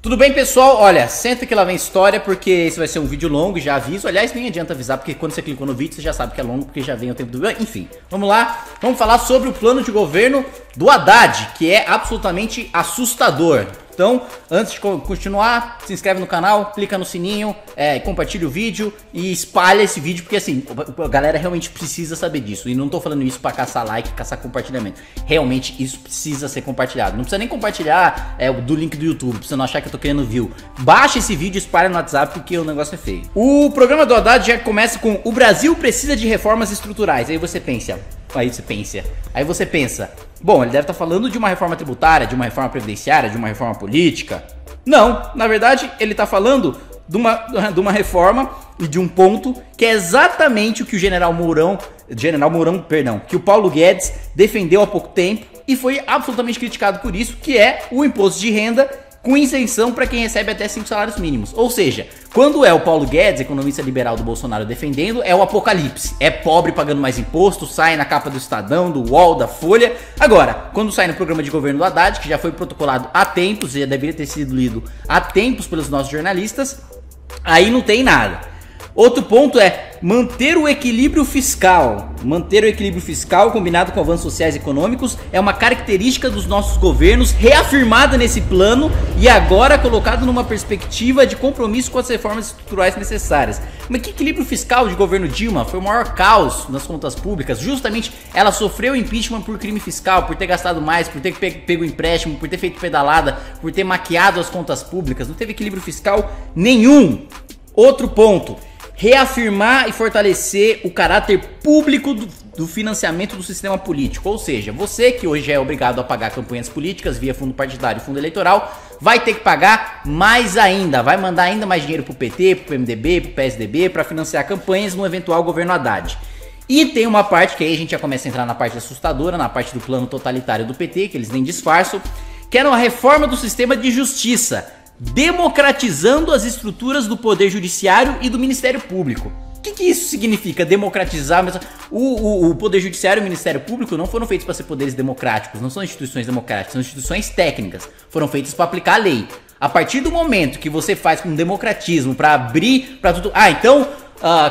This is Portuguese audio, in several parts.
Tudo bem, pessoal? Olha, senta que lá vem história, porque esse vai ser um vídeo longo, já aviso. Aliás, nem adianta avisar, porque quando você clicou no vídeo, você já sabe que é longo, porque já vem o tempo do vídeo. Enfim, vamos lá. Vamos falar sobre o plano de governo do Haddad, que é absolutamente assustador. Então, antes de continuar, se inscreve no canal, clica no sininho, compartilha o vídeo e espalha esse vídeo, porque assim, a galera realmente precisa saber disso. E não tô falando isso pra caçar like, caçar compartilhamento. Realmente isso precisa ser compartilhado. Não precisa nem compartilhar do link do YouTube, pra você não achar que eu tô querendo view. Baixa esse vídeo e espalha no WhatsApp, porque o negócio é feio. O programa do Haddad já começa com: o Brasil precisa de reformas estruturais. Aí você pensa, bom, ele deve estar falando de uma reforma tributária, de uma reforma previdenciária, de uma reforma política. Não, na verdade ele está falando de uma reforma e de um ponto que é exatamente o que que o Paulo Guedes defendeu há pouco tempo e foi absolutamente criticado por isso, que é o imposto de renda com isenção para quem recebe até 5 salários mínimos. Ou seja, quando é o Paulo Guedes, economista liberal do Bolsonaro, defendendo, é o apocalipse. É pobre pagando mais imposto, sai na capa do Estadão, do UOL, da Folha. Agora, quando sai no programa de governo do Haddad, que já foi protocolado há tempos, e já deveria ter sido lido há tempos pelos nossos jornalistas, aí não tem nada. Outro ponto é manter o equilíbrio fiscal. Manter o equilíbrio fiscal combinado com avanços sociais e econômicos é uma característica dos nossos governos, reafirmada nesse plano e agora colocado numa perspectiva de compromisso com as reformas estruturais necessárias. Mas que equilíbrio fiscal de governo Dilma? Foi o maior caos nas contas públicas. Justamente ela sofreu impeachment por crime fiscal, por ter gastado mais, por ter pego empréstimo, por ter feito pedalada, por ter maquiado as contas públicas. Não teve equilíbrio fiscal nenhum. Outro ponto: reafirmar e fortalecer o caráter público do financiamento do sistema político. Ou seja, você que hoje é obrigado a pagar campanhas políticas via fundo partidário e fundo eleitoral, vai ter que pagar mais ainda, vai mandar ainda mais dinheiro pro PT, pro PMDB, pro PSDB para financiar campanhas no eventual governo Haddad. E tem uma parte que aí a gente já começa a entrar na parte assustadora, na parte do plano totalitário do PT, que eles nem disfarçam, que era uma reforma do sistema de justiça, democratizando as estruturas do Poder Judiciário e do Ministério Público. O que isso significa, democratizar? O Poder Judiciário e o Ministério Público não foram feitos para ser poderes democráticos, não são instituições democráticas, são instituições técnicas, foram feitas para aplicar a lei. A partir do momento que você faz com democratismo para abrir para tudo...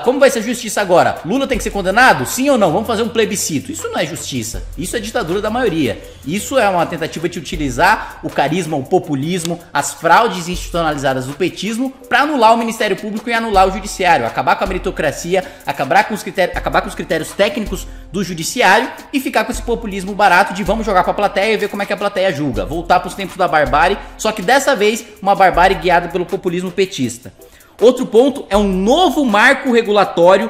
como vai ser a justiça agora? Lula tem que ser condenado? Sim ou não? Vamos fazer um plebiscito. Isso não é justiça. Isso é ditadura da maioria. Isso é uma tentativa de utilizar o carisma, o populismo, as fraudes institucionalizadas do petismo para anular o Ministério Público e anular o Judiciário. Acabar com a meritocracia, acabar com os critérios técnicos do Judiciário e ficar com esse populismo barato de vamos jogar para a plateia e ver como é que a plateia julga. Voltar para os tempos da barbárie, só que dessa vez uma barbárie guiada pelo populismo petista. Outro ponto é um novo marco regulatório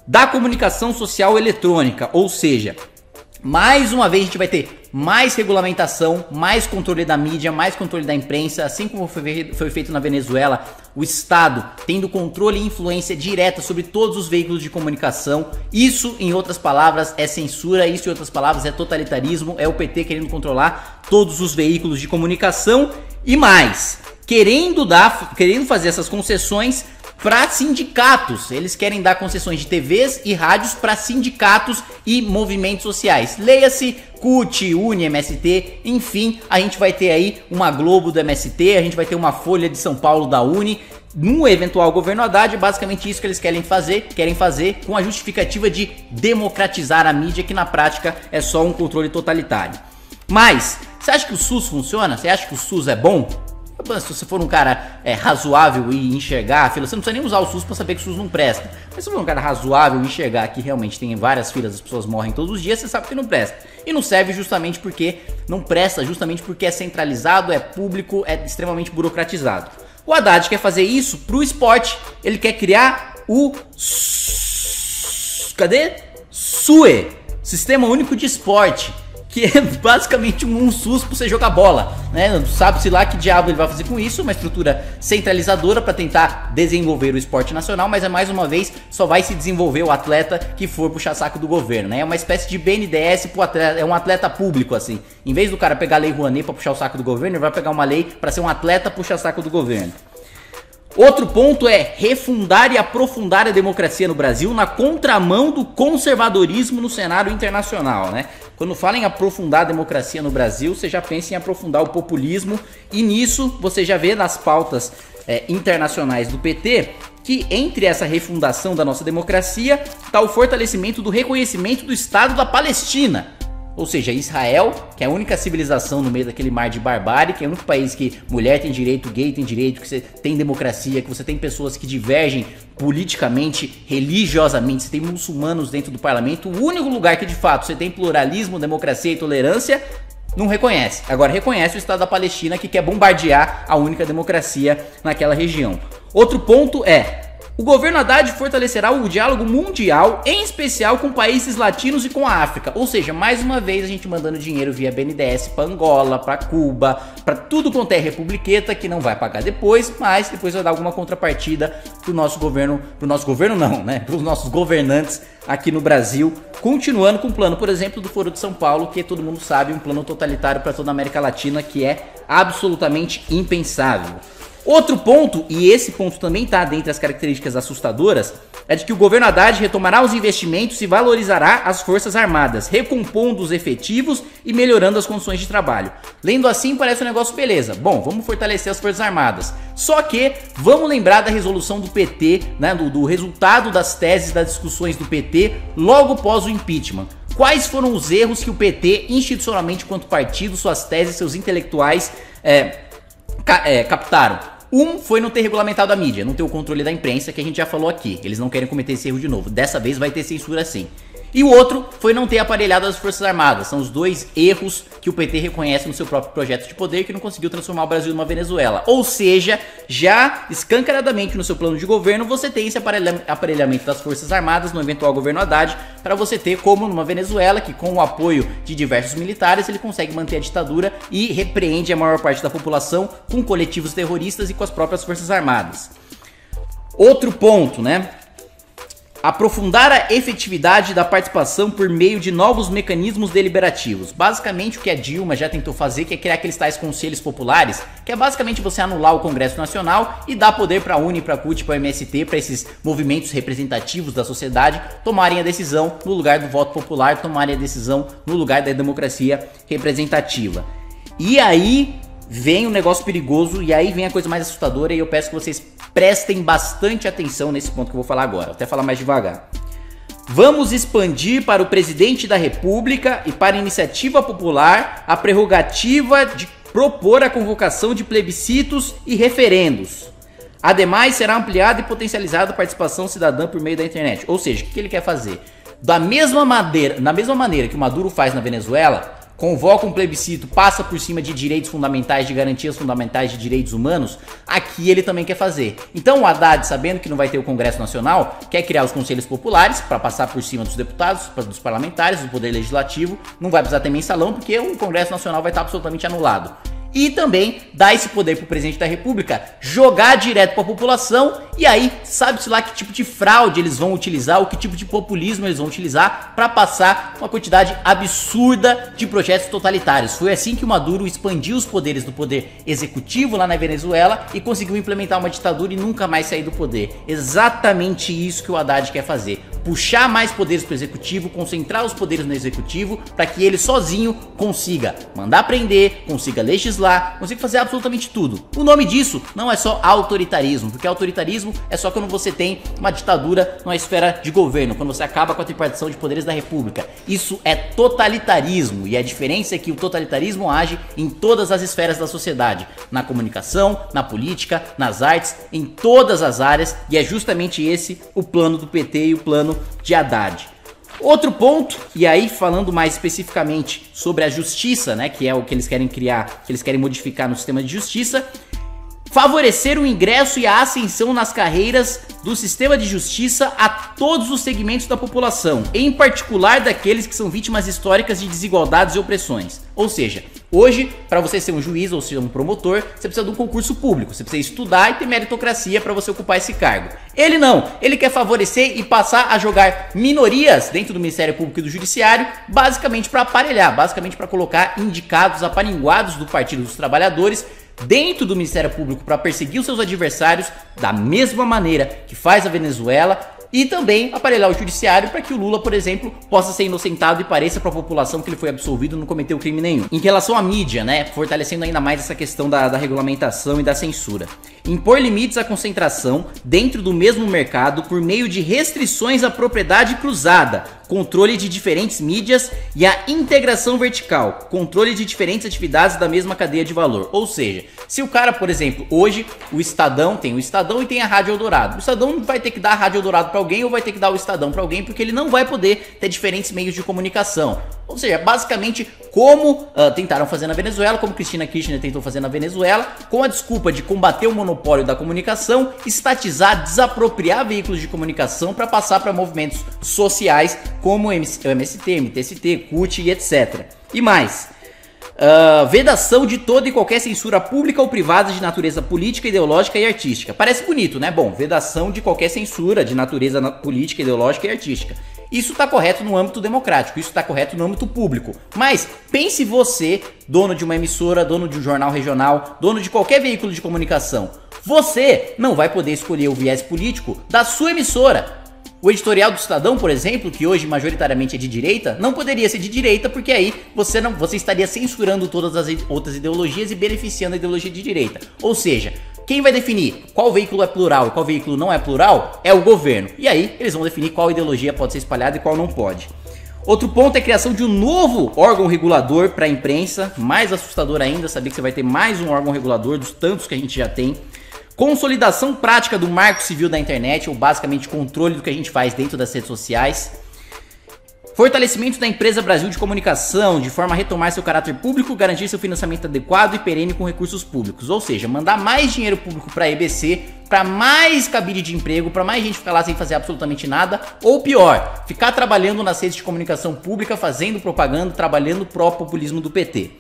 da comunicação social eletrônica, ou seja, mais uma vez a gente vai ter mais regulamentação, mais controle da mídia, mais controle da imprensa, assim como foi feito na Venezuela, o Estado tendo controle e influência direta sobre todos os veículos de comunicação. Isso, em outras palavras, é censura, isso, em outras palavras, é totalitarismo, é o PT querendo controlar todos os veículos de comunicação e mais, querendo fazer essas concessões para sindicatos. Eles querem dar concessões de TVs e rádios para sindicatos e movimentos sociais. Leia-se CUT, UNE, MST, enfim, a gente vai ter aí uma Globo do MST, a gente vai ter uma Folha de São Paulo da UNE. No eventual governo Haddad, basicamente isso que eles querem fazer com a justificativa de democratizar a mídia, que na prática é só um controle totalitário. Mas, você acha que o SUS funciona? Você acha que o SUS é bom? Se você for um cara razoável e enxergar a fila, você não precisa nem usar o SUS para saber que o SUS não presta. Mas se for um cara razoável e enxergar que realmente tem várias filas, as pessoas morrem todos os dias, você sabe que não presta. E não serve justamente porque não presta, justamente porque é centralizado, é público, é extremamente burocratizado. O Haddad quer fazer isso pro esporte. Ele quer criar o SUE, Sistema Único de Esporte, que é basicamente um SUS pra você jogar bola, né? Sabe-se lá que diabo ele vai fazer com isso, uma estrutura centralizadora para tentar desenvolver o esporte nacional, mas mais uma vez só vai se desenvolver o atleta que for puxar saco do governo, né? É uma espécie de BNDES pro atleta, é um atleta público assim. Em vez do cara pegar a lei Rouanet para puxar o saco do governo, ele vai pegar uma lei para ser um atleta puxar saco do governo. Outro ponto é refundar e aprofundar a democracia no Brasil na contramão do conservadorismo no cenário internacional, né? Quando fala em aprofundar a democracia no Brasil, você já pensa em aprofundar o populismo, e nisso você já vê nas pautas internacionais do PT que entre essa refundação da nossa democracia está o fortalecimento do reconhecimento do Estado da Palestina. Ou seja, Israel, que é a única civilização no meio daquele mar de barbárie, que é o único país que mulher tem direito, gay tem direito, que você tem democracia, que você tem pessoas que divergem politicamente, religiosamente, você tem muçulmanos dentro do parlamento. O único lugar que de fato você tem pluralismo, democracia e tolerância, não reconhece. Agora reconhece o Estado da Palestina, que quer bombardear a única democracia naquela região. Outro ponto é: o governo Haddad fortalecerá o diálogo mundial, em especial com países latinos e com a África. Ou seja, mais uma vez a gente mandando dinheiro via BNDES para Angola, para Cuba, para tudo quanto é republiqueta, que não vai pagar depois, mas depois vai dar alguma contrapartida pro nosso governo não, né? Para os nossos governantes aqui no Brasil, continuando com o plano, por exemplo, do Foro de São Paulo, que todo mundo sabe, um plano totalitário para toda a América Latina, que é absolutamente impensável. Outro ponto, e esse ponto também está dentre as características assustadoras, é de que o governo Haddad retomará os investimentos e valorizará as Forças Armadas, recompondo os efetivos e melhorando as condições de trabalho. Lendo assim parece um negócio beleza. Bom, vamos fortalecer as Forças Armadas. Só que vamos lembrar da resolução do PT, né, do resultado das teses, das discussões do PT logo após o impeachment. Quais foram os erros que o PT, institucionalmente quanto partido, suas teses, seus intelectuais captaram? Um foi não ter regulamentado a mídia, não ter o controle da imprensa, que a gente já falou aqui. Eles não querem cometer esse erro de novo. Dessa vez vai ter censura sim. E o outro foi não ter aparelhado as Forças Armadas. São os dois erros que o PT reconhece no seu próprio projeto de poder, que não conseguiu transformar o Brasil numa Venezuela. Ou seja, já escancaradamente no seu plano de governo, você tem esse aparelhamento das Forças Armadas no eventual governo Haddad, para você ter como numa Venezuela, que com o apoio de diversos militares, ele consegue manter a ditadura e repreende a maior parte da população com coletivos terroristas e com as próprias Forças Armadas. Outro ponto, né? Aprofundar a efetividade da participação por meio de novos mecanismos deliberativos. Basicamente o que a Dilma já tentou fazer, que é criar aqueles tais conselhos populares, que é basicamente você anular o Congresso Nacional e dar poder para a UNE, para a CUT, para o MST, para esses movimentos representativos da sociedade tomarem a decisão no lugar do voto popular, tomarem a decisão no lugar da democracia representativa. E aí vem um negócio perigoso, e aí vem a coisa mais assustadora, e eu peço que vocês prestem bastante atenção nesse ponto que eu vou falar agora. Vou até falar mais devagar. Vamos expandir para o presidente da República e para a iniciativa popular a prerrogativa de propor a convocação de plebiscitos e referendos. Ademais, será ampliada e potencializada a participação cidadã por meio da internet. Ou seja, o que ele quer fazer? Da mesma maneira que o Maduro faz na Venezuela, convoca um plebiscito, passa por cima de direitos fundamentais, de garantias fundamentais de direitos humanos, aqui ele também quer fazer. Então o Haddad, sabendo que não vai ter o Congresso Nacional, quer criar os conselhos populares para passar por cima dos deputados, dos parlamentares, do poder legislativo. Não vai precisar ter mensalão, porque o Congresso Nacional vai estar absolutamente anulado. E também dá esse poder pro presidente da República jogar direto para a população, e aí sabe-se lá que tipo de fraude eles vão utilizar, ou que tipo de populismo eles vão utilizar para passar uma quantidade absurda de projetos totalitários. Foi assim que o Maduro expandiu os poderes do poder executivo lá na Venezuela e conseguiu implementar uma ditadura e nunca mais sair do poder. Exatamente isso que o Haddad quer fazer. Puxar mais poderes para o executivo, concentrar os poderes no executivo, para que ele sozinho consiga mandar prender, consiga legislar, consiga fazer absolutamente tudo. O nome disso não é só autoritarismo, porque autoritarismo é só quando você tem uma ditadura numa esfera de governo, quando você acaba com a tripartição de poderes da República. Isso é totalitarismo, e a diferença é que o totalitarismo age em todas as esferas da sociedade, na comunicação, na política, nas artes, em todas as áreas, e é justamente esse o plano do PT e o plano de Haddad. Outro ponto, e aí falando mais especificamente sobre a justiça, né, que é o que eles querem criar, que eles querem modificar no sistema de justiça, favorecer o ingresso e a ascensão nas carreiras do sistema de justiça a todos os segmentos da população, em particular daqueles que são vítimas históricas de desigualdades e opressões. Ou seja, hoje, para você ser um juiz ou ser um promotor, você precisa de um concurso público, você precisa estudar e ter meritocracia para você ocupar esse cargo. Ele não, ele quer favorecer e passar a jogar minorias dentro do Ministério Público e do Judiciário, basicamente para aparelhar, basicamente para colocar indicados, aparinguados do Partido dos Trabalhadores dentro do Ministério Público para perseguir os seus adversários da mesma maneira que faz a Venezuela e também aparelhar o judiciário para que o Lula, por exemplo, possa ser inocentado e pareça para a população que ele foi absolvido e não cometeu crime nenhum. Em relação à mídia, né, fortalecendo ainda mais essa questão da regulamentação e da censura. Impor limites à concentração dentro do mesmo mercado por meio de restrições à propriedade cruzada, controle de diferentes mídias e a integração vertical, controle de diferentes atividades da mesma cadeia de valor. Ou seja, se o cara, por exemplo, hoje o Estadão tem o Estadão e tem a Rádio Eldorado. O Estadão vai ter que dar a Rádio Eldorado para alguém ou vai ter que dar o Estadão para alguém, porque ele não vai poder ter diferentes meios de comunicação. Ou seja, basicamente como tentaram fazer na Venezuela, como Cristina Kirchner tentou fazer na Venezuela, com a desculpa de combater o monopólio da comunicação, estatizar, desapropriar veículos de comunicação para passar para movimentos sociais como o MST, MTST, CUT e etc. E mais, vedação de toda e qualquer censura pública ou privada de natureza política, ideológica e artística. Parece bonito, né? Bom, vedação de qualquer censura de natureza política, ideológica e artística. Isso está correto no âmbito democrático, isso está correto no âmbito público. Mas pense você, dono de uma emissora, dono de um jornal regional, dono de qualquer veículo de comunicação. Você não vai poder escolher o viés político da sua emissora. O editorial do Estadão, por exemplo, que hoje majoritariamente é de direita, não poderia ser de direita porque aí você estaria censurando todas as outras ideologias e beneficiando a ideologia de direita. Ou seja, quem vai definir qual veículo é plural e qual veículo não é plural é o governo. E aí eles vão definir qual ideologia pode ser espalhada e qual não pode. Outro ponto é a criação de um novo órgão regulador para a imprensa. Mais assustador ainda saber que você vai ter mais um órgão regulador dos tantos que a gente já tem. Consolidação prática do marco civil da internet, ou basicamente controle do que a gente faz dentro das redes sociais. Fortalecimento da empresa Brasil de Comunicação, de forma a retomar seu caráter público, garantir seu financiamento adequado e perene com recursos públicos. Ou seja, mandar mais dinheiro público para a EBC, para mais cabide de emprego, para mais gente ficar lá sem fazer absolutamente nada. Ou pior, ficar trabalhando nas redes de comunicação pública, fazendo propaganda, trabalhando pro populismo do PT.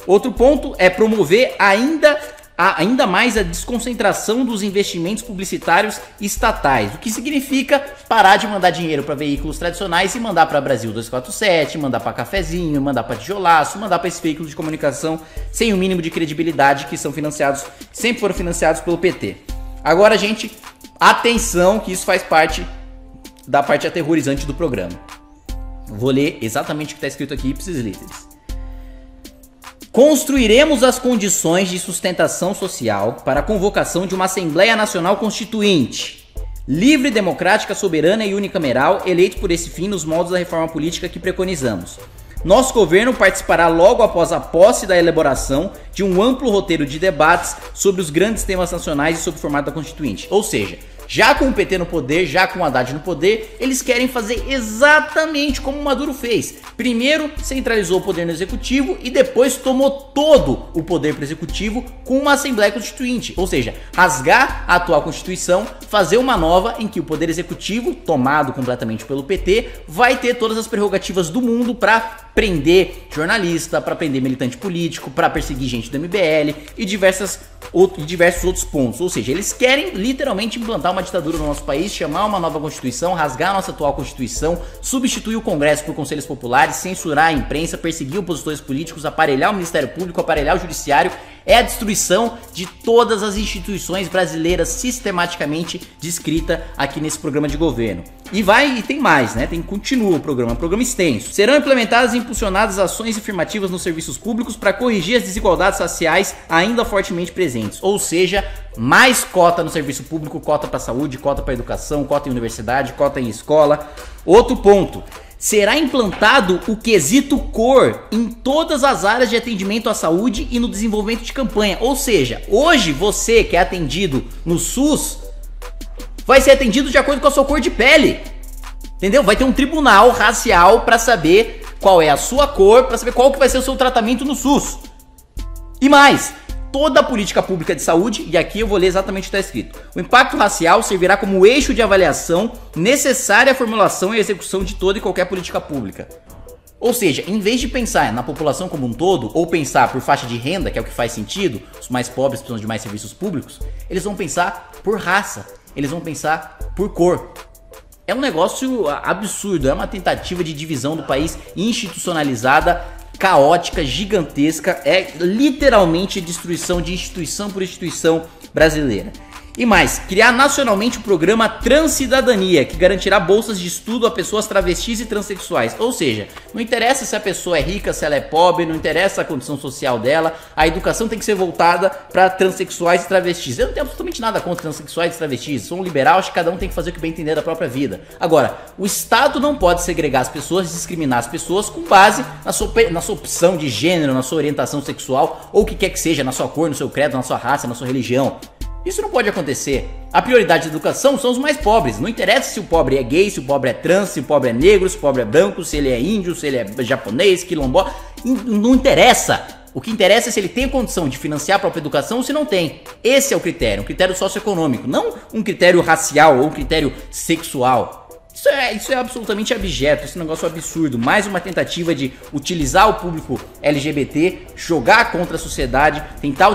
Outro ponto é promover ainda mais a desconcentração dos investimentos publicitários estatais, o que significa parar de mandar dinheiro para veículos tradicionais e mandar para Brasil 247, mandar para Cafezinho, mandar para Tijolaço, mandar para esse veículo de comunicação sem o mínimo de credibilidade que sempre foram financiados pelo PT. Agora, gente, atenção que isso faz parte da parte aterrorizante do programa. Vou ler exatamente o que está escrito aqui, ipsis literis. Construiremos as condições de sustentação social para a convocação de uma Assembleia Nacional Constituinte, livre, democrática, soberana e unicameral, eleito por esse fim nos moldes da reforma política que preconizamos. Nosso governo participará logo após a posse da elaboração de um amplo roteiro de debates sobre os grandes temas nacionais e sobre o formato da Constituinte. Ou seja, já com o PT no poder, já com o Haddad no poder, eles querem fazer exatamente como o Maduro fez. Primeiro centralizou o poder no executivo e depois tomou todo o poder para o executivo com uma Assembleia Constituinte. Ou seja, rasgar a atual Constituição, fazer uma nova em que o poder executivo, tomado completamente pelo PT, vai ter todas as prerrogativas do mundo para prender jornalista, para prender militante político, para perseguir gente do MBL e diversos outros pontos. Ou seja, eles querem literalmente implantar uma ditadura no nosso país, chamar uma nova Constituição, rasgar a nossa atual Constituição, substituir o Congresso por conselhos populares, censurar a imprensa, perseguir opositores políticos, aparelhar o Ministério Público, aparelhar o Judiciário. É a destruição de todas as instituições brasileiras sistematicamente descrita aqui nesse programa de governo. E tem mais, né? Continua o programa extenso. Serão implementadas e impulsionadas ações afirmativas nos serviços públicos para corrigir as desigualdades raciais ainda fortemente presentes. Ou seja, mais cota no serviço público, cota para saúde, cota para educação, cota em universidade, cota em escola. Outro ponto. Será implantado o quesito cor em todas as áreas de atendimento à saúde e no desenvolvimento de campanha. Ou seja, hoje você que é atendido no SUS vai ser atendido de acordo com a sua cor de pele. Entendeu? Vai ter um tribunal racial para saber qual é a sua cor, para saber qual que vai ser o seu tratamento no SUS. E mais, toda a política pública de saúde, e aqui eu vou ler exatamente o que está escrito. O impacto racial servirá como eixo de avaliação necessária à formulação e execução de toda e qualquer política pública. Ou seja, em vez de pensar na população como um todo, ou pensar por faixa de renda, que é o que faz sentido, os mais pobres precisam de mais serviços públicos, eles vão pensar por raça, eles vão pensar por cor. É um negócio absurdo, é uma tentativa de divisão do país institucionalizada, caótica, gigantesca, é literalmente destruição de instituição por instituição brasileira. E mais, criar nacionalmente o programa Transcidadania, que garantirá bolsas de estudo a pessoas travestis e transexuais. Ou seja, não interessa se a pessoa é rica, se ela é pobre, não interessa a condição social dela, a educação tem que ser voltada para transexuais e travestis. Eu não tenho absolutamente nada contra transexuais e travestis, sou um liberal, acho que cada um tem que fazer o que bem entender da própria vida. Agora, o Estado não pode segregar as pessoas, discriminar as pessoas com base na sua opção de gênero, na sua orientação sexual, ou o que quer que seja, na sua cor, no seu credo, na sua raça, na sua religião. Isso não pode acontecer. A prioridade da educação são os mais pobres. Não interessa se o pobre é gay, se o pobre é trans, se o pobre é negro, se o pobre é branco, se ele é índio, se ele é japonês, quilombola. Não interessa. O que interessa é se ele tem condição de financiar a própria educação ou se não tem. Esse é o critério, um critério socioeconômico, não um critério racial ou um critério sexual. Isso é absolutamente abjeto, esse negócio é absurdo. Mais uma tentativa de utilizar o público LGBT, jogar contra a sociedade, tentar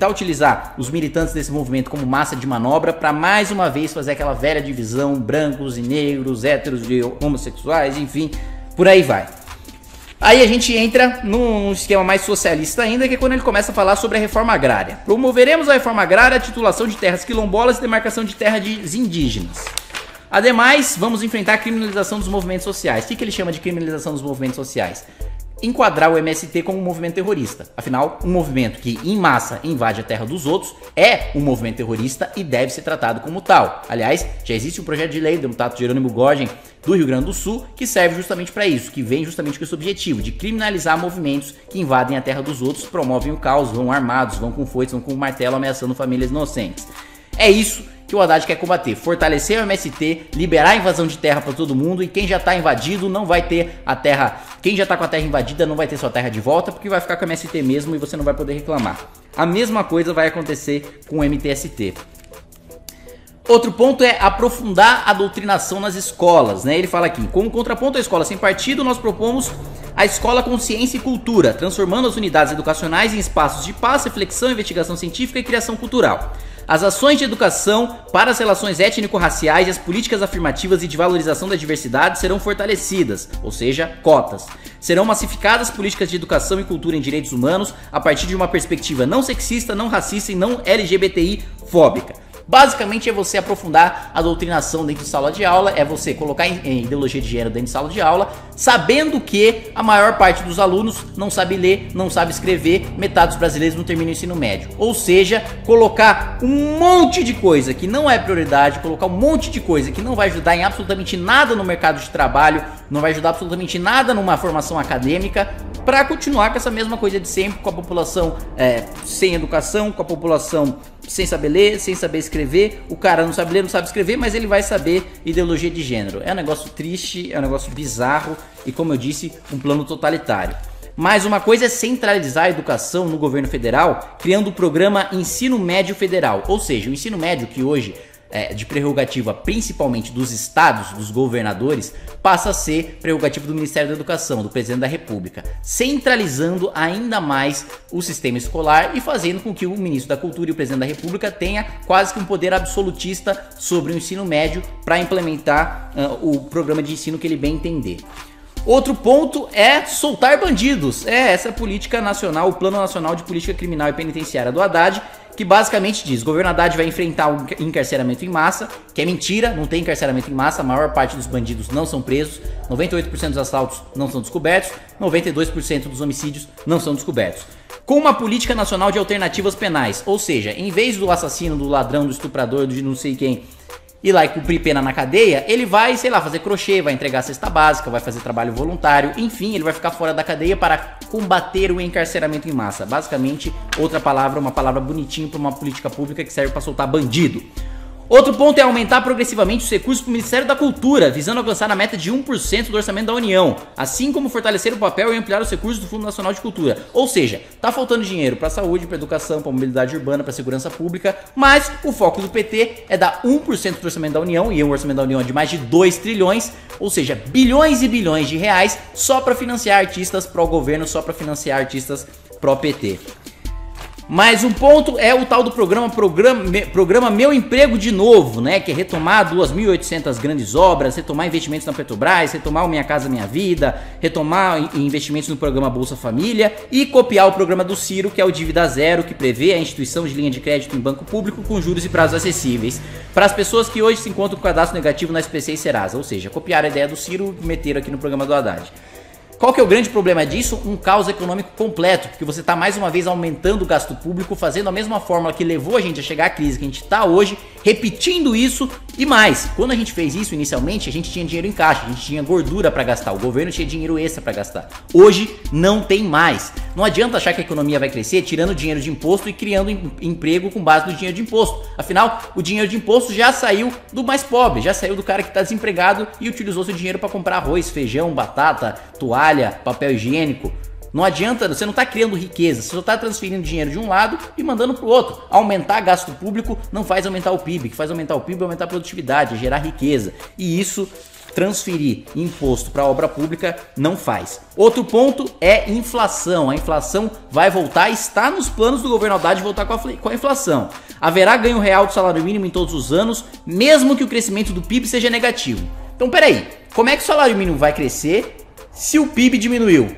utilizar os militantes desse movimento como massa de manobra para mais uma vez fazer aquela velha divisão, brancos e negros, héteros e homossexuais, enfim, por aí vai. Aí a gente entra num esquema mais socialista ainda, que é quando ele começa a falar sobre a reforma agrária. Promoveremos a reforma agrária, a titulação de terras quilombolas e demarcação de terras indígenas. Ademais, vamos enfrentar a criminalização dos movimentos sociais. O que ele chama de criminalização dos movimentos sociais? Enquadrar o MST como um movimento terrorista. Afinal, um movimento que em massa invade a terra dos outros é um movimento terrorista e deve ser tratado como tal. Aliás, já existe um projeto de lei do deputado Jerônimo Gorgen do Rio Grande do Sul que serve justamente para isso, que vem justamente com esse objetivo de criminalizar movimentos que invadem a terra dos outros, promovem o caos, vão armados, vão com foices, vão com martelo ameaçando famílias inocentes. É isso que o Haddad quer combater, fortalecer o MST, liberar a invasão de terra para todo mundo e quem já tá invadido não vai ter a terra, quem já tá com a terra invadida não vai ter sua terra de volta porque vai ficar com o MST mesmo e você não vai poder reclamar. A mesma coisa vai acontecer com o MTST. Outro ponto é aprofundar a doutrinação nas escolas, né? Ele fala aqui, como contraponto à escola sem partido, nós propomos a escola com ciência e cultura, transformando as unidades educacionais em espaços de paz, reflexão, investigação científica e criação cultural. As ações de educação para as relações étnico-raciais e as políticas afirmativas e de valorização da diversidade serão fortalecidas, ou seja, cotas. Serão massificadas políticas de educação e cultura em direitos humanos a partir de uma perspectiva não sexista, não racista e não LGBTI-fóbica. Basicamente é você aprofundar a doutrinação dentro de sala de aula, é você colocar em ideologia de gênero dentro de sala de aula, sabendo que a maior parte dos alunos não sabe ler, não sabe escrever, metade dos brasileiros não termina o ensino médio. Ou seja, colocar um monte de coisa que não é prioridade, colocar um monte de coisa que não vai ajudar em absolutamente nada no mercado de trabalho, não vai ajudar absolutamente nada numa formação acadêmica, para continuar com essa mesma coisa de sempre, com a população sem educação, com a população sem saber ler, sem saber escrever. O cara não sabe ler, não sabe escrever, mas ele vai saber ideologia de gênero. É um negócio triste, é um negócio bizarro e, como eu disse, um plano totalitário. Mas uma coisa é centralizar a educação no governo federal, criando o programa Ensino Médio Federal. Ou seja, o ensino médio que hoje de prerrogativa principalmente dos estados, dos governadores, passa a ser prerrogativa do Ministério da Educação, do Presidente da República, centralizando ainda mais o sistema escolar e fazendo com que o Ministro da Cultura e o Presidente da República tenha quase que um poder absolutista sobre o ensino médio para implementar o programa de ensino que ele bem entender. Outro ponto é soltar bandidos. Essa política nacional, o Plano Nacional de Política Criminal e Penitenciária do Haddad, que basicamente diz: o governo Haddad vai enfrentar o encarceramento em massa, que é mentira, não tem encarceramento em massa, a maior parte dos bandidos não são presos, 98% dos assaltos não são descobertos, 92% dos homicídios não são descobertos. Com uma política nacional de alternativas penais, ou seja, em vez do assassino, do ladrão, do estuprador, do não sei quem ir lá e cumprir pena na cadeia, ele vai, sei lá, fazer crochê, vai entregar a cesta básica, vai fazer trabalho voluntário, enfim, ele vai ficar fora da cadeia para combater o encarceramento em massa. Basicamente, outra palavra, uma palavra bonitinha para uma política pública que serve para soltar bandido. Outro ponto é aumentar progressivamente os recursos para o Ministério da Cultura, visando alcançar a meta de 1% do orçamento da União, assim como fortalecer o papel e ampliar os recursos do Fundo Nacional de Cultura. Ou seja, tá faltando dinheiro para saúde, para educação, para mobilidade urbana, para segurança pública, mas o foco do PT é dar 1% do orçamento da União, e o orçamento da União é de mais de 2 trilhões, ou seja, bilhões e bilhões de reais só para financiar artistas pró-governo, só para financiar artistas pró-PT. Mas um ponto é o tal do programa Meu Emprego de Novo, né? Que é retomar 2.800 grandes obras, retomar investimentos na Petrobras, retomar o Minha Casa Minha Vida, retomar investimentos no programa Bolsa Família e copiar o programa do Ciro, que é o Dívida Zero, que prevê a instituição de linha de crédito em banco público com juros e prazos acessíveis para as pessoas que hoje se encontram com cadastro negativo na SPC e Serasa. Ou seja, copiar a ideia do Ciro e meteram aqui no programa do Haddad. Qual que é o grande problema disso? Um caos econômico completo, porque você está mais uma vez aumentando o gasto público, fazendo a mesma fórmula que levou a gente a chegar à crise que a gente está hoje, repetindo isso e mais. Quando a gente fez isso inicialmente, a gente tinha dinheiro em caixa, a gente tinha gordura para gastar, o governo tinha dinheiro extra para gastar. Hoje não tem mais. Não adianta achar que a economia vai crescer tirando dinheiro de imposto e criando emprego com base no dinheiro de imposto. Afinal, o dinheiro de imposto já saiu do mais pobre, já saiu do cara que está desempregado e utilizou seu dinheiro para comprar arroz, feijão, batata, toalha, papel higiênico. Não adianta, você não está criando riqueza, você só está transferindo dinheiro de um lado e mandando para o outro. Aumentar gasto público não faz aumentar o PIB, o que faz aumentar o PIB é aumentar a produtividade, é gerar riqueza. E isso, transferir imposto para obra pública não faz. Outro ponto é inflação. A inflação vai voltar, está nos planos do governo Haddad de voltar com a inflação. Haverá ganho real do salário mínimo em todos os anos, mesmo que o crescimento do PIB seja negativo. Então peraí, como é que o salário mínimo vai crescer se o PIB diminuiu?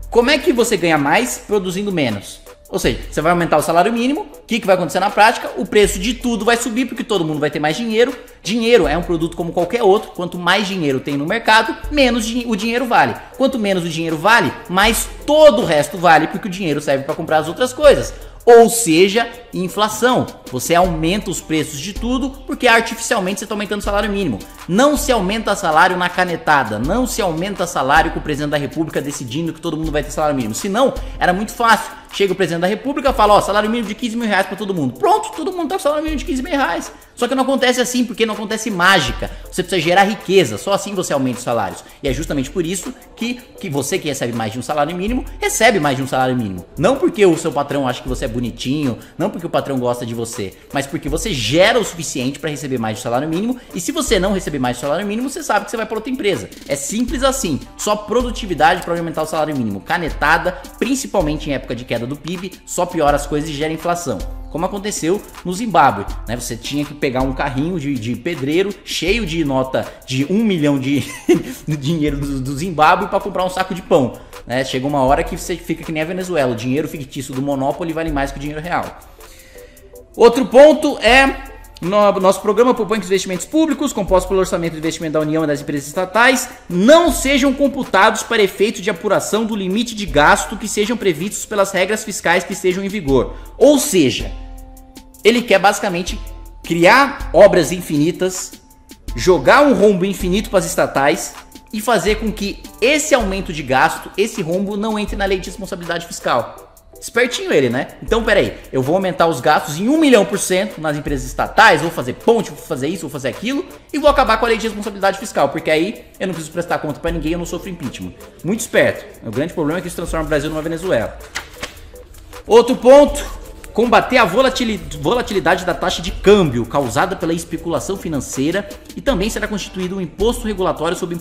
Como é que você ganha mais produzindo menos? Ou seja, você vai aumentar o salário mínimo, o que vai acontecer na prática? O preço de tudo vai subir porque todo mundo vai ter mais dinheiro. Dinheiro é um produto como qualquer outro, quanto mais dinheiro tem no mercado, menos o dinheiro vale. Quanto menos o dinheiro vale, mais todo o resto vale porque o dinheiro serve para comprar as outras coisas. Ou seja, inflação. Você aumenta os preços de tudo porque artificialmente você está aumentando o salário mínimo. Não se aumenta salário na canetada, não se aumenta salário com o presidente da República decidindo que todo mundo vai ter salário mínimo. Senão, era muito fácil. Chega o presidente da República e fala, ó, salário mínimo de 15 mil reais para todo mundo. Pronto, todo mundo tá com salário mínimo de 15 mil reais. Só que não acontece assim, porque não acontece mágica. Você precisa gerar riqueza, só assim você aumenta os salários. E é justamente por isso que você que recebe mais de um salário mínimo, recebe mais de um salário mínimo. Não porque o seu patrão acha que você é bonitinho, não porque o patrão gosta de você, mas porque você gera o suficiente para receber mais de salário mínimo. E se você não receber mais de salário mínimo, você sabe que você vai para outra empresa. É simples assim, só produtividade para aumentar o salário mínimo. Canetada, principalmente em época de queda do PIB, só piora as coisas e gera inflação. Como aconteceu no Zimbábue, né? Você tinha que pegar um carrinho de pedreiro cheio de nota de 1 milhão de dinheiro do Zimbábue para comprar um saco de pão, né? Chega uma hora que você fica que nem a Venezuela, o dinheiro fictício do Monopoly vale mais que o dinheiro real. Outro ponto é nosso programa propõe que os investimentos públicos, compostos pelo orçamento de investimento da União e das empresas estatais, não sejam computados para efeito de apuração do limite de gasto que sejam previstos pelas regras fiscais que estejam em vigor. Ou seja, ele quer basicamente criar obras infinitas, jogar um rombo infinito para as estatais e fazer com que esse aumento de gasto, esse rombo, não entre na lei de responsabilidade fiscal. Espertinho ele, né? Então, peraí, eu vou aumentar os gastos em 1 milhão por cento nas empresas estatais, vou fazer ponte, vou fazer isso, vou fazer aquilo e vou acabar com a lei de responsabilidade fiscal, porque aí eu não preciso prestar conta pra ninguém, eu não sofro impeachment. Muito esperto. O grande problema é que isso transforma o Brasil numa Venezuela. Outro ponto, combater a volatilidade da taxa de câmbio causada pela especulação financeira e também será constituído um imposto regulatório sobre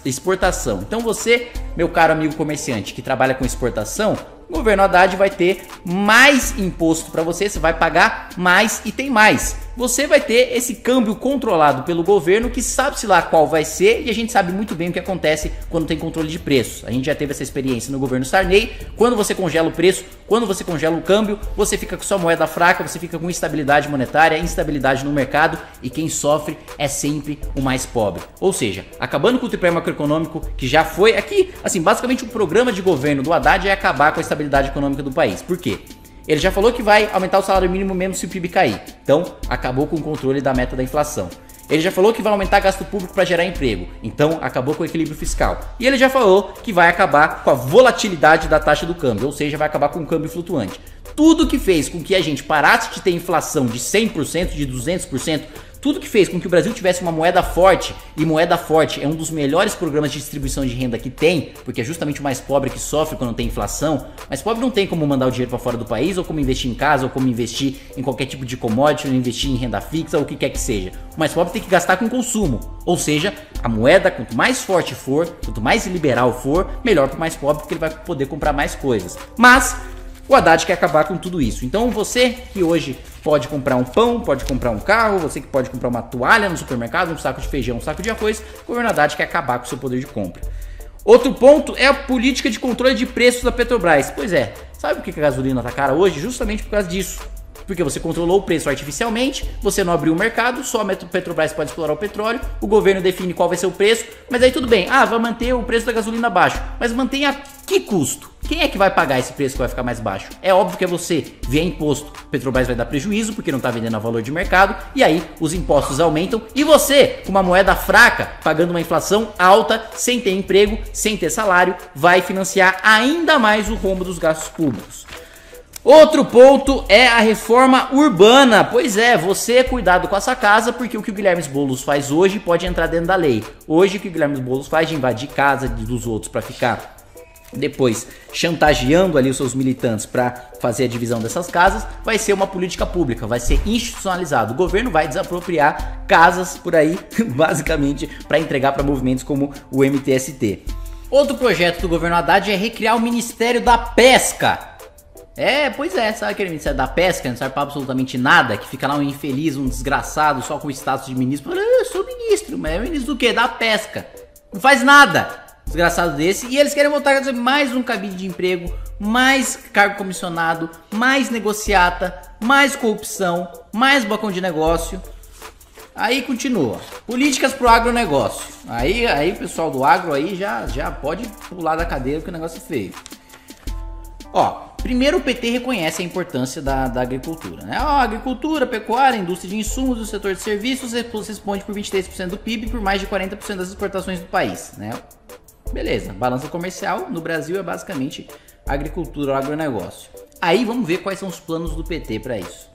exportação. Então você, meu caro amigo comerciante que trabalha com exportação, o governo Haddad vai ter mais imposto para você vai pagar mais e tem mais. Você vai ter esse câmbio controlado pelo governo que sabe-se lá qual vai ser e a gente sabe muito bem o que acontece quando tem controle de preços. A gente já teve essa experiência no governo Sarney. Quando você congela o preço, quando você congela o câmbio, você fica com sua moeda fraca, você fica com instabilidade monetária, instabilidade no mercado e quem sofre é sempre o mais pobre. Ou seja, acabando com o tripé macroeconômico que já foi aqui, assim, basicamente o programa de governo do Haddad é acabar com a estabilidade econômica do país. Por quê? Ele já falou que vai aumentar o salário mínimo mesmo se o PIB cair. Então, acabou com o controle da meta da inflação. Ele já falou que vai aumentar gasto público para gerar emprego. Então, acabou com o equilíbrio fiscal. E ele já falou que vai acabar com a volatilidade da taxa do câmbio, ou seja, vai acabar com o câmbio flutuante. Tudo que fez com que a gente parasse de ter inflação de 100%, de 200%, tudo que fez com que o Brasil tivesse uma moeda forte, e moeda forte é um dos melhores programas de distribuição de renda que tem, porque é justamente o mais pobre que sofre quando tem inflação. Mas pobre não tem como mandar o dinheiro para fora do país, ou como investir em casa, ou como investir em qualquer tipo de commodity, ou investir em renda fixa, ou o que quer que seja. O mais pobre tem que gastar com consumo, ou seja, a moeda quanto mais forte for, quanto mais liberal for, melhor para o mais pobre, porque ele vai poder comprar mais coisas. Mas O Haddad quer acabar com tudo isso. Então você que hoje pode comprar um pão, pode comprar um carro, você que pode comprar uma toalha no supermercado, um saco de feijão, um saco de arroz, o governo Haddad quer acabar com o seu poder de compra. Outro ponto é a política de controle de preços da Petrobras. Pois é, sabe por que a gasolina tá cara hoje? Justamente por causa disso. Porque você controlou o preço artificialmente, você não abriu o mercado, só a Petrobras pode explorar o petróleo, o governo define qual vai ser o preço, mas aí tudo bem, vai manter o preço da gasolina baixo, mas mantém a que custo? Quem é que vai pagar esse preço que vai ficar mais baixo? É óbvio que é você, via imposto, Petrobras vai dar prejuízo porque não está vendendo a valor de mercado, e aí os impostos aumentam, e você, com uma moeda fraca, pagando uma inflação alta, sem ter emprego, sem ter salário, vai financiar ainda mais o rombo dos gastos públicos. Outro ponto é a reforma urbana. Pois é, você cuidado com a sua casa, porque o que o Guilherme Boulos faz hoje pode entrar dentro da lei. Hoje o que o Guilherme Boulos faz de invadir casa dos outros para ficar depois chantageando ali os seus militantes para fazer a divisão dessas casas, vai ser uma política pública, vai ser institucionalizado. O governo vai desapropriar casas por aí, basicamente, para entregar para movimentos como o MTST. Outro projeto do governo Haddad é recriar o Ministério da Pesca. Pois é, sabe aquele Ministério da Pesca, não serve pra absolutamente nada, que fica lá um infeliz, um desgraçado, só com o status de ministro. Eu sou ministro, mas é ministro do quê? Da pesca. Não faz nada, desgraçado desse. E eles querem voltar a fazer mais um cabide de emprego, mais cargo comissionado, mais negociata, mais corrupção, mais balcão de negócio. Aí continua. Políticas pro agronegócio. Aí o pessoal do agro aí já pode pular da cadeira que o negócio é feio. Primeiro o PT reconhece a importância da agricultura, né? A agricultura, pecuária, indústria de insumos e o setor de serviços responde por 23% do PIB e por mais de 40% das exportações do país, né? Beleza, balança comercial no Brasil é basicamente agricultura ou agronegócio. Aí vamos ver quais são os planos do PT para isso.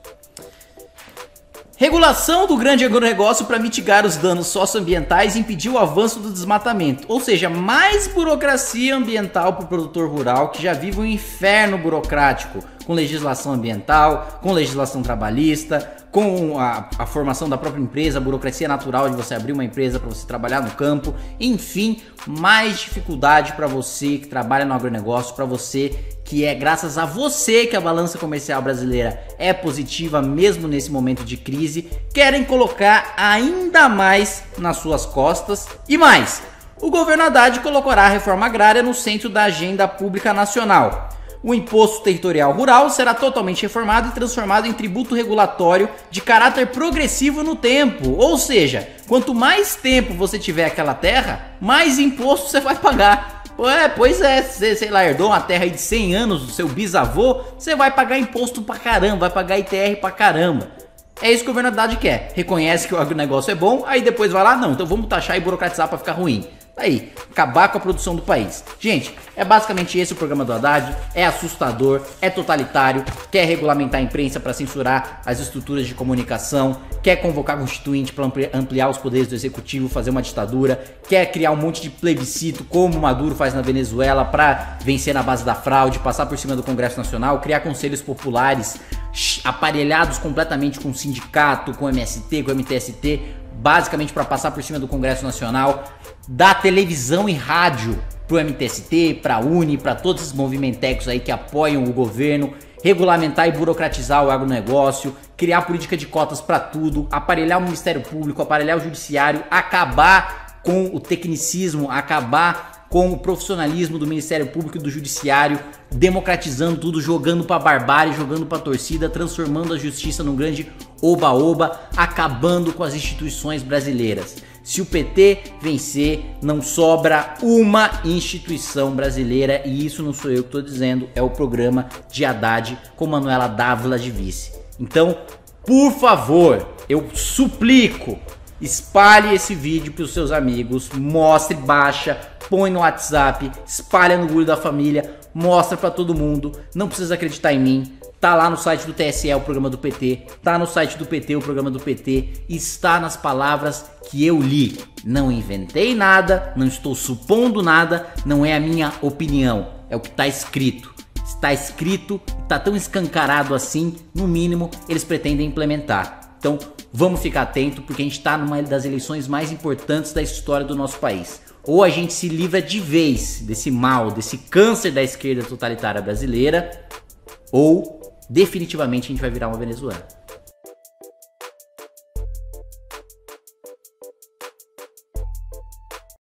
Regulação do grande agronegócio para mitigar os danos socioambientais e impedir o avanço do desmatamento. Ou seja, mais burocracia ambiental para o produtor rural que já vive um inferno burocrático com legislação ambiental, com legislação trabalhista, com a formação da própria empresa, a burocracia natural de você abrir uma empresa para você trabalhar no campo. Enfim, mais dificuldade para você que trabalha no agronegócio, para você que é graças a você que a balança comercial brasileira é positiva mesmo nesse momento de crise, querem colocar ainda mais nas suas costas. E mais, o governo Haddad colocará a reforma agrária no centro da agenda pública nacional. O imposto territorial rural será totalmente reformado e transformado em tributo regulatório de caráter progressivo no tempo. Ou seja, quanto mais tempo você tiver aquela terra, mais imposto você vai pagar. Pois é, você, sei lá, herdou uma terra aí de 100 anos do seu bisavô, você vai pagar imposto pra caramba, vai pagar ITR pra caramba. É isso que o governo Haddad quer. Reconhece que o agronegócio é bom, aí depois vai lá, não, então vamos taxar e burocratizar pra ficar ruim. Aí, acabar com a produção do país. Gente, é basicamente esse o programa do Haddad. É assustador, é totalitário, quer regulamentar a imprensa para censurar as estruturas de comunicação, quer convocar constituinte para ampliar os poderes do executivo, fazer uma ditadura, quer criar um monte de plebiscito como Maduro faz na Venezuela para vencer na base da fraude, passar por cima do Congresso Nacional, criar conselhos populares aparelhados completamente com o sindicato, com o MST, com o MTST, basicamente para passar por cima do Congresso Nacional, dar televisão e rádio pro MTST, pra Uni, para todos esses movimentecos aí que apoiam o governo, regulamentar e burocratizar o agronegócio, criar política de cotas para tudo, aparelhar o Ministério Público, aparelhar o Judiciário, acabar com o tecnicismo, acabar com o profissionalismo do Ministério Público e do Judiciário, democratizando tudo, jogando pra barbárie, jogando pra torcida, transformando a justiça num grande oba-oba, acabando com as instituições brasileiras. Se o PT vencer, não sobra uma instituição brasileira, e isso não sou eu que estou dizendo, é o programa de Haddad com Manuela Dávila de vice. Então, por favor, eu suplico, espalhe esse vídeo para os seus amigos, mostre, baixa, põe no WhatsApp, espalha no grupo da família, mostra para todo mundo, não precisa acreditar em mim. Tá lá no site do TSE o programa do PT, tá no site do PT o programa do PT, está nas palavras que eu li. Não inventei nada, não estou supondo nada, não é a minha opinião, é o que tá escrito. Está escrito, tá tão escancarado assim, no mínimo eles pretendem implementar. Então vamos ficar atento porque a gente tá numa das eleições mais importantes da história do nosso país. Ou a gente se livra de vez desse mal, desse câncer da esquerda totalitária brasileira, ou definitivamente a gente vai virar uma Venezuela.